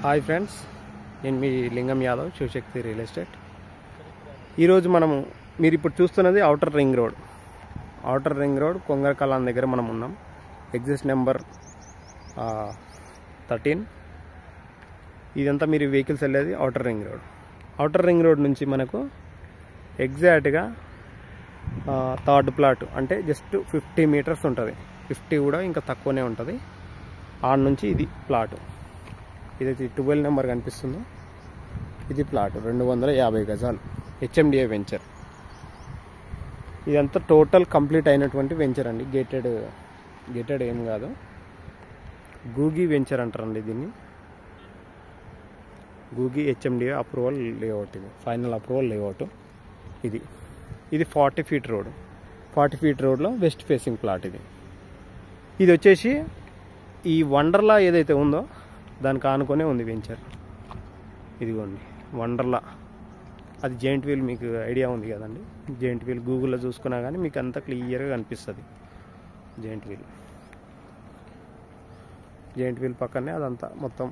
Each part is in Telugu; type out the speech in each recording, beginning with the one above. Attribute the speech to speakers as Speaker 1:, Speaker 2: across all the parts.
Speaker 1: హాయ్ ఫ్రెండ్స్, నేను మీ లింగం యాదవ్, శివశక్తి రియల్ ఎస్టేట్. ఈరోజు మీరు ఇప్పుడు చూస్తున్నది ఔటర్ రింగ్ రోడ్ కొంగరకలాన్ దగ్గర మనం ఉన్నాం. Exit number 13. ఇదంతా మీరు వెహికల్స్ వెళ్ళేది ఔటర్ రింగ్ రోడ్ నుంచి మనకు ఎగ్జాక్ట్గా థర్డ్ ప్లాట్ అంటే జస్ట్ 50 మీటర్స్ ఉంటుంది. 50 కూడా ఇంకా తక్కువనే ఉంటుంది. ఆడ నుంచి ఇది ప్లాట్, ఇదైతే 12 నెంబర్ కనిపిస్తుందో ఇది ప్లాట్. 250 గజాలు హెచ్ఎండిఏ వెంచర్. ఇదంతా టోటల్ కంప్లీట్ అయినటువంటి వెంచర్ అండి. గేటెడ్ ఏం కాదు, గూగి వెంచర్ అంటారండి దీన్ని. గూగి హెచ్ఎండిఏ అప్రూవల్ లేఅవుట్, ఇది ఫైనల్ అప్రూవల్ లేఅవుట్. ఇది 40 ఫీట్ రోడ్. 40 ఫీట్ రోడ్లో వెస్ట్ ఫేసింగ్ ప్లాట్. ఇది వచ్చేసి ఈ వండర్లా ఏదైతే ఉందో దానికి ఆనుకొనే ఉంది వెంచర్. ఇదిగోండి వండర్లా, అది జెయింట్ వీల్. మీకు ఐడియా ఉంది కదండి, జెయింట్ వీల్ గూగుల్లో చూసుకున్నా కానీ మీకు అంతా క్లియర్గా కనిపిస్తుంది. జెయింట్ వీల్ పక్కనే అదంతా మొత్తం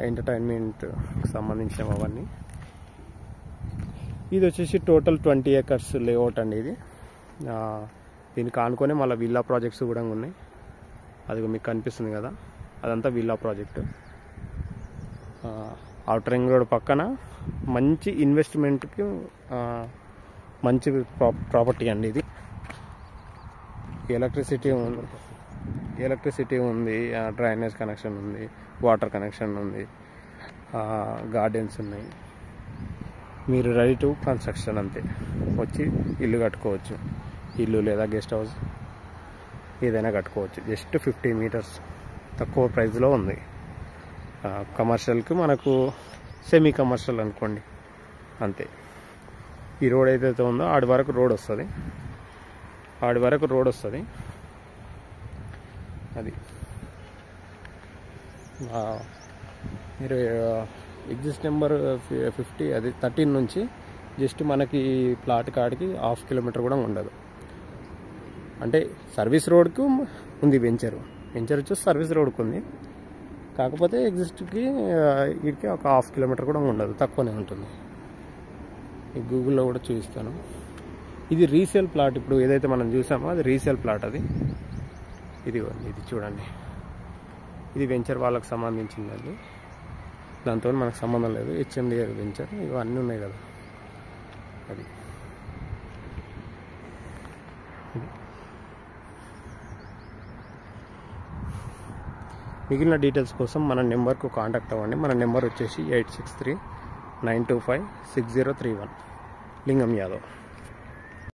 Speaker 1: ఎంటర్టైన్మెంట్కి సంబంధించిన అవన్నీ. ఇది వచ్చేసి టోటల్ 20 ఏకర్స్ లేఅవుట్ అండి. దీనికి ఆనుకొని మళ్ళీ విల్లా ప్రాజెక్ట్స్ కూడా ఉన్నాయి. అది మీకు కనిపిస్తుంది కదా, అదంతా villa project. Outer ring road పక్కన మంచి ఇన్వెస్ట్మెంట్కి మంచి ప్రాపర్టీ అండి ఇది. ఎలక్ట్రిసిటీ ఉంది, డ్రైనేజ్ కనెక్షన్ ఉంది, వాటర్ కనెక్షన్ ఉంది, గార్డెన్స్ ఉన్నాయి. మీరు రెడీ టు కన్స్ట్రక్షన్ అంతే, వచ్చి ఇల్లు కట్టుకోవచ్చు. ఇల్లు లేదా గెస్ట్ హౌస్ ఏదైనా కట్టుకోవచ్చు. జస్ట్ 50 మీటర్స్ తక్కువ ప్రైస్లో ఉంది. కమర్షియల్కి మనకు సెమీ కమర్షియల్ అనుకోండి అంతే. ఈ రోడ్ ఏదైతే ఉందో ఆడి వరకు రోడ్ వస్తుంది. అది మీరు ఎగ్జిస్ట్ నెంబర్ 50 అది 13 నుంచి జస్ట్ మనకి ప్లాట్ కాడికి 1/2 కిలోమీటర్ కూడా ఉండదు. అంటే సర్వీస్ రోడ్కు ఉంది వెంచర్ వచ్చి సర్వీస్ రోడ్కు ఉంది. కాకపోతే ఎగ్జిస్ట్కి వీటికి ఒక 1/2 కిలోమీటర్ కూడా ఉండదు, తక్కువనే ఉంటుంది. ఈ గూగుల్లో కూడా చూపిస్తాను. ఇది రీసేల్ ప్లాట్. ఇప్పుడు ఏదైతే మనం చూసామో అది రీసేల్ ప్లాట్. ఇది చూడండి, ఇది వెంచర్ వాళ్ళకి సంబంధించిందండి. దాంతో మనకు సంబంధం లేదు. హెచ్ఎండిఏ వెంచర్ ఇవన్నీ ఉన్నాయి కదా. అది మిగిలిన డీటెయిల్స్ కోసం మన నెంబర్కు కాంటాక్ట్ అవ్వండి. మన నెంబర్ వచ్చేసి 8639256031. లింగం యాదవ్.